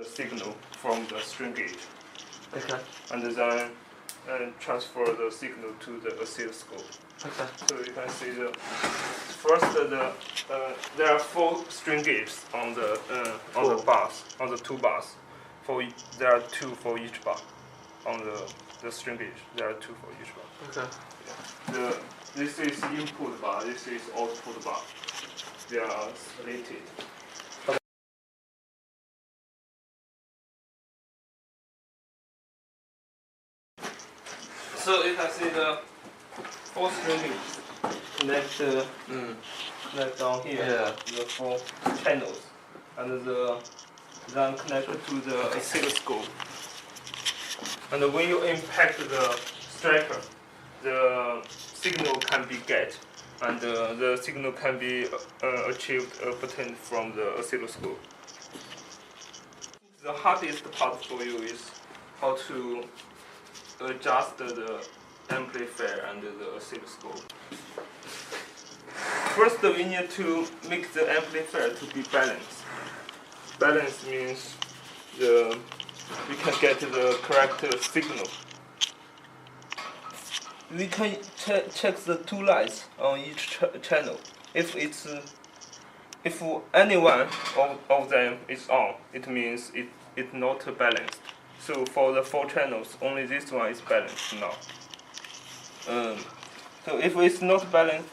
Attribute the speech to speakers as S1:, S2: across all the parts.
S1: the signal from the string gauge.
S2: Okay.
S1: And then transfer the signal to the oscilloscope.
S2: Okay.
S1: So you can see there are 4 string gauges on the bars, on the 2 bars. There are 2 for each bar. On the string gauge, there are 2 for each bar.
S2: Okay.
S1: Yeah. This is input bar. This is output bar. They are slated. So you can see the 4 string gauge connect down here.
S2: Yeah.
S1: The 4 channels, and then connected to the oscilloscope. And when you impact the striker, the signal can be get, and the signal can be achieved obtained from the oscilloscope. The hardest part for you is how to adjust the amplifier and the oscilloscope. First, we need to make the amplifier to be balanced. Balance means we can get the correct signal. We can check the 2 lights on each channel. If any one of them is on, it means it's not balanced. So for the 4 channels, only this one is balanced now. So if it's not balanced,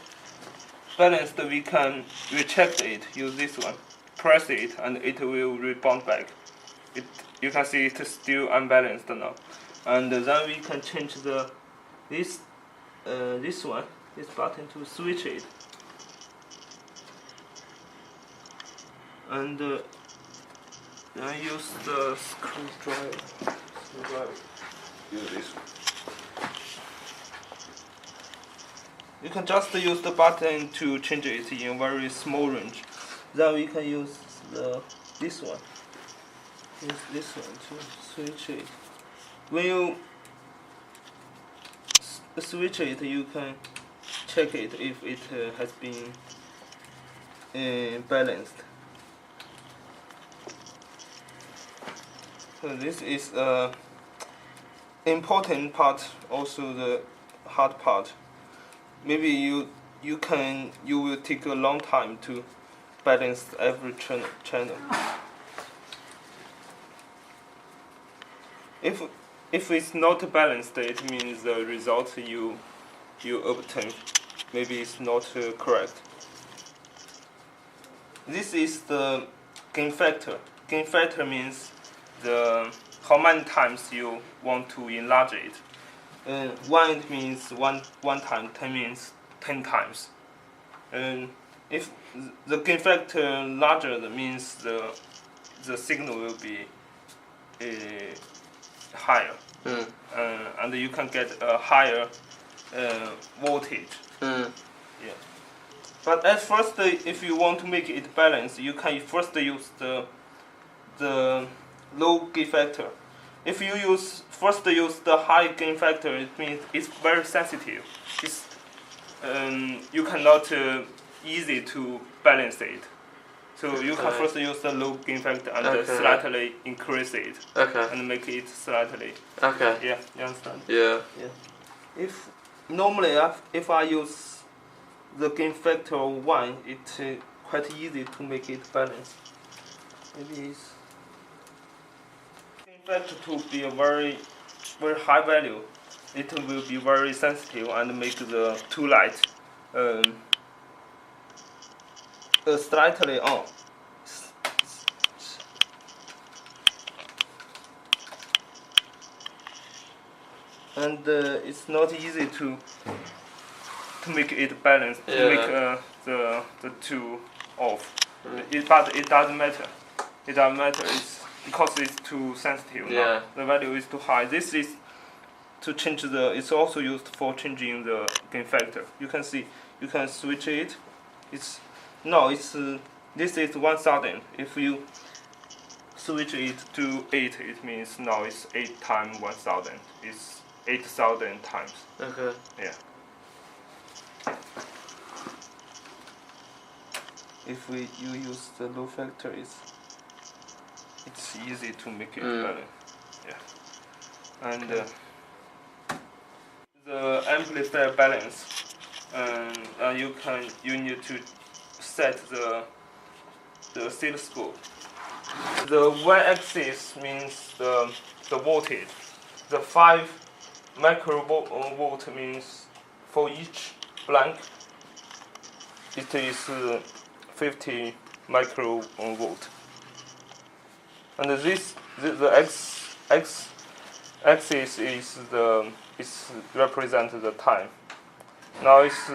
S1: we can recheck it. Use this one, press it, and it will rebound back. You can see it's still unbalanced now. And then we can change this button to switch it. And then use the screwdriver.
S2: Use this one.
S1: You can just use the button to change it in very small range. Then we can use this one. Use this one to switch it. When you switch it, you can check it if it has been balanced. So this is important part, also the hard part. Maybe you will take a long time to balance every channel. If it's not balanced, it means the result you obtain maybe is not correct. This is the gain factor. Gain factor means how many times you want to enlarge it. 1 means one time, 10 means 10 times. And if the gain factor larger, that means the signal will be higher, and you can get a higher voltage. Yeah. But at first, if you want to make it balanced, you can first use the low gain factor. If you first use the high gain factor, it means it's very sensitive. You cannot easy to balance it. So you can first use the low gain factor and slightly increase it. And make it slightly. Yeah, you understand?
S2: Yeah.
S1: If normally if I use the gain factor of 1, it's quite easy to make it balanced. Maybe it's factor to be a very high value. It will be very sensitive and make the 2 lights slightly on. And it's not easy to make it balanced, to make the 2 off. But it doesn't matter. It doesn't matter. It's because it's too sensitive now. The value is too high. This is to change it's also used for changing the gain factor. You can see, you can switch it. This is 1000. If you switch it to 8, it means now it's 8 times 1000. It's 8000 times. Yeah. If you use the low factor, it's easy to make it balance. Yeah, and the amplifier balance, and you need to set the oscilloscope. The y-axis means the voltage. The 5 microvolt means for each blank it is 50 microvolt. And the x axis is represent the time. Now it's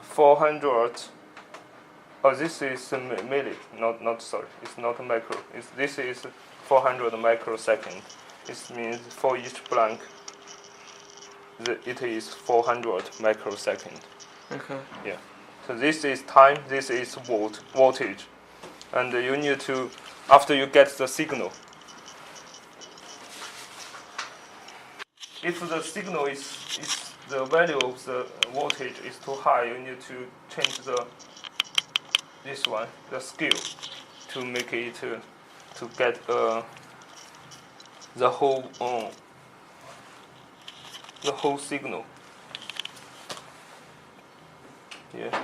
S1: 400. Oh, this is milli. Not sorry. It's not micro. This is 400 microsecond. This means for each blank, it is 400 microsecond.
S2: Okay.
S1: Yeah. So this is time. This is voltage, and you need to, after you get the signal. If the signal is the value of the voltage is too high, you need to change this one, the scale, to make it to get the whole signal. Yeah,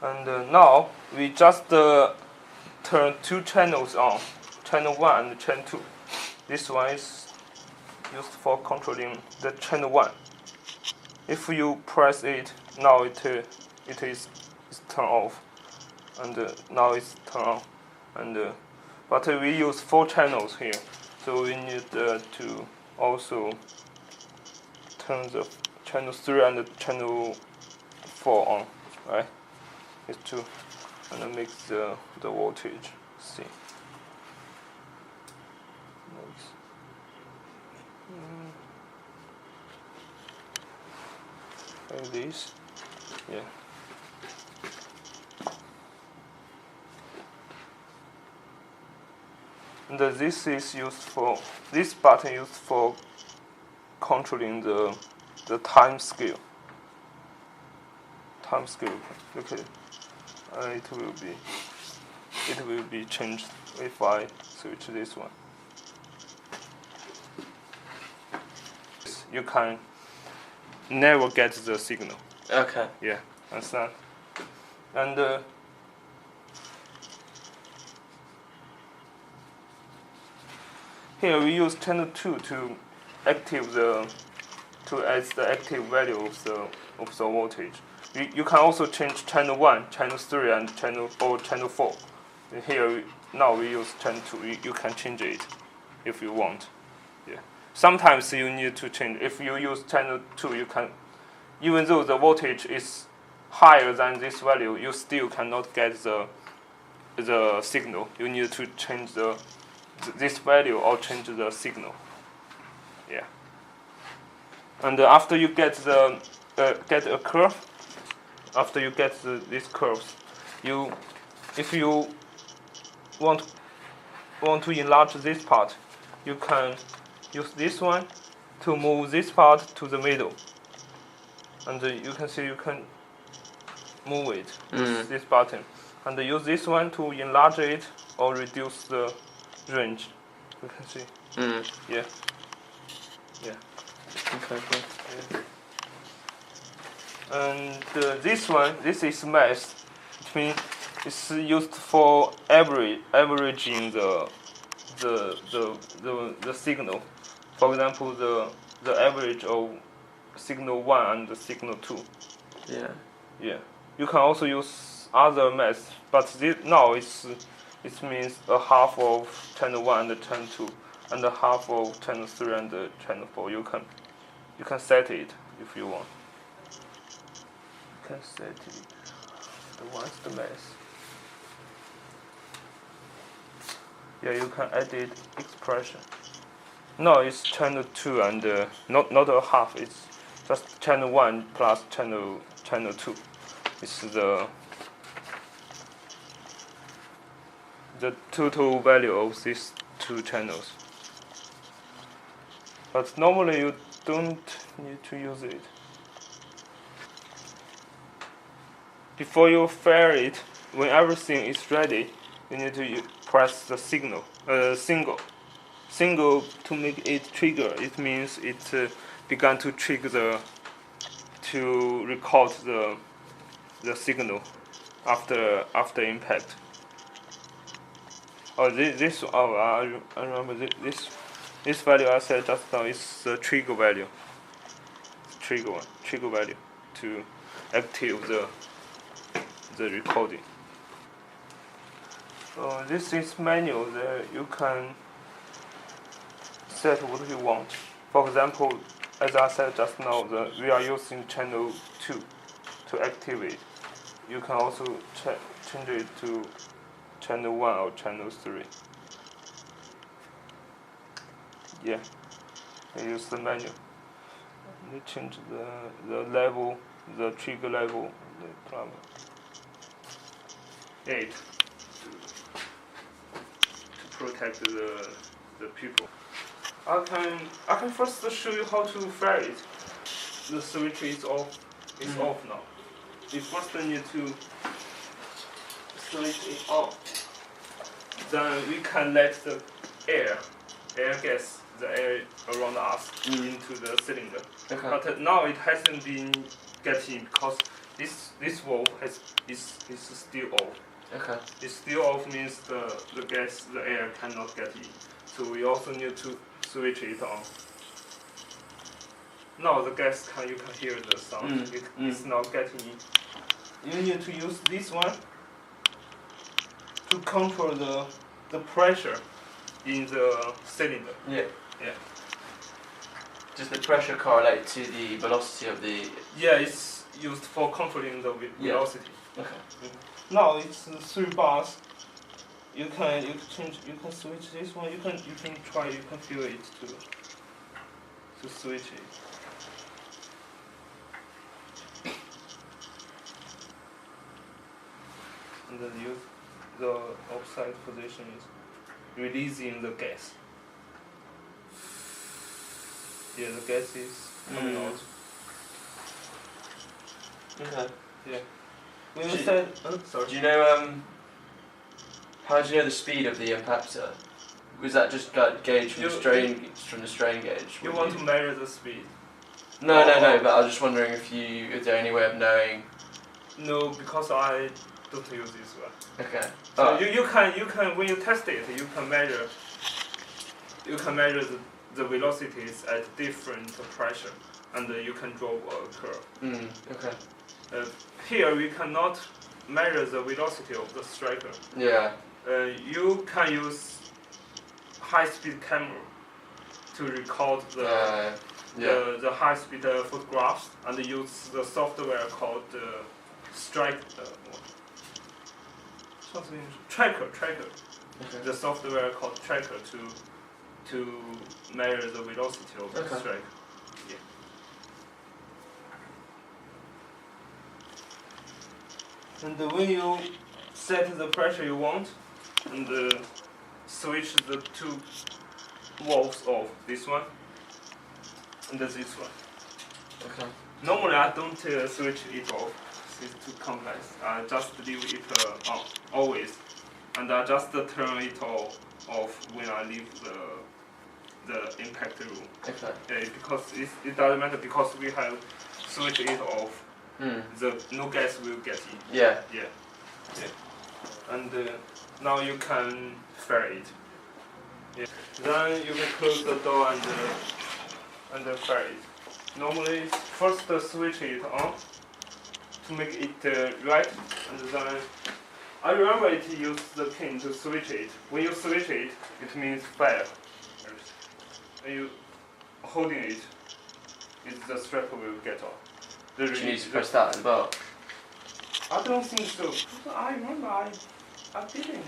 S1: and now we just turn 2 channels on, channel 1 and channel 2. This one is used for controlling the channel 1. If you press it, now it is turned off, and now it's turned on. And but we use 4 channels here, so we need to also turn the channel 3 and channel 4 on, right? It's to and make the voltage. See. Like this, yeah. And this is used for, this button used for controlling the time scale. Time scale. Look at it. It will be changed if I switch this one. You can never get the signal.
S2: Okay.
S1: Yeah, understand. And here we use channel 2 to active to add the active value of the voltage. You can also change channel 1, channel 3, and channel 4. Here now we use channel 2. You can change it if you want. Yeah. Sometimes you need to change. If you use channel 2, you can, even though the voltage is higher than this value, you still cannot get the signal. You need to change this value or change the signal. Yeah. And after you get a curve, after you get these curves, if you want to enlarge this part, you can use this one to move this part to the middle, and you can see you can move it with this button, and use this one to enlarge it or reduce the range. You can see. Yeah. Yeah.
S2: Okay. Cool.
S1: Yeah. And this is math. It means it's used for averaging the signal. For example, the average of signal 1 and the signal 2.
S2: Yeah.
S1: Yeah. You can also use other math, but now it means a half of channel 1 and channel 2, and a half of channel 3 and channel 4. You can set it if you want. You can set it. What's the math? Yeah, you can edit expression. No, it's channel 2 and not a half. It's just channel 1 plus channel 2. It's the total value of these 2 channels. But normally you don't need to use it. Before you fire it, when everything is ready, you need to press the single. single to make it trigger. It means it began to trigger to record the signal after impact. Oh, I remember this value I said just now is the trigger value. Trigger value to active the recording. So this is manual. There you can set what you want. For example, as I said just now, we are using channel 2 to activate. You can also change it to channel 1 or channel 3. Yeah, I use the menu. You change the level, the trigger level, the driver. 8 to protect the people. I can first show you how to fire it. The switch is off. It's off now. You first need to switch it off. Then we can let the air gas, the air around us into the cylinder.
S2: Okay.
S1: But now it hasn't been getting because this valve is still off.
S2: Okay.
S1: It's still off means the air cannot get in. So we also need to switch it on. Now the gas you can hear the sound. It's not getting in. You need to use this one to control the pressure in the cylinder.
S2: Yeah.
S1: Yeah.
S2: Does the pressure correlate to the velocity of the?
S1: Yeah, it's used for controlling the velocity.
S2: Okay.
S1: Now it's 3 bars. You can switch this one. You can try. You can feel it to switch it. And then the offside position is releasing the gas. Yeah, the gas is coming out.
S2: Okay.
S1: Yeah. When you said, sorry.
S2: Do you know how do you know the speed of the impactor? Was that just like gauged from the strain gauge?
S1: You want to measure the speed?
S2: No. But I was just wondering if there any way of knowing?
S1: No, because I don't use this one.
S2: Okay.
S1: So you can when you test it, you can measure the velocities at different pressure, and you can draw a curve.
S2: Okay.
S1: Here we cannot measure the velocity of the striker.
S2: Yeah.
S1: You can use high-speed camera to record the high-speed photographs, and use the software called tracker.
S2: Okay.
S1: The software called tracker to measure the velocity of the striker. Yeah. And when you set the pressure you want, and switch the 2 valves off, this one and this one.
S2: Okay.
S1: Normally I don't switch it off. It's too complex. I just leave it on always, and I just turn it off when I leave the impact room.
S2: Okay.
S1: Because it doesn't matter because we have switched it off. No gas will get in.
S2: Yeah.
S1: And now you can fire it. Yeah. Then you can close the door and fire it. Normally, first switch it on to make it right, and then I remember it use the pin to switch it. When you switch it, it means fire. When you holding it, the striker will get off.
S2: Do you need to press that as well?
S1: I don't think so. I remember I didn't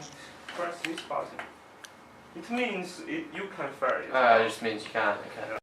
S1: press this button. It means you can fire it.
S2: It just means you can. Okay.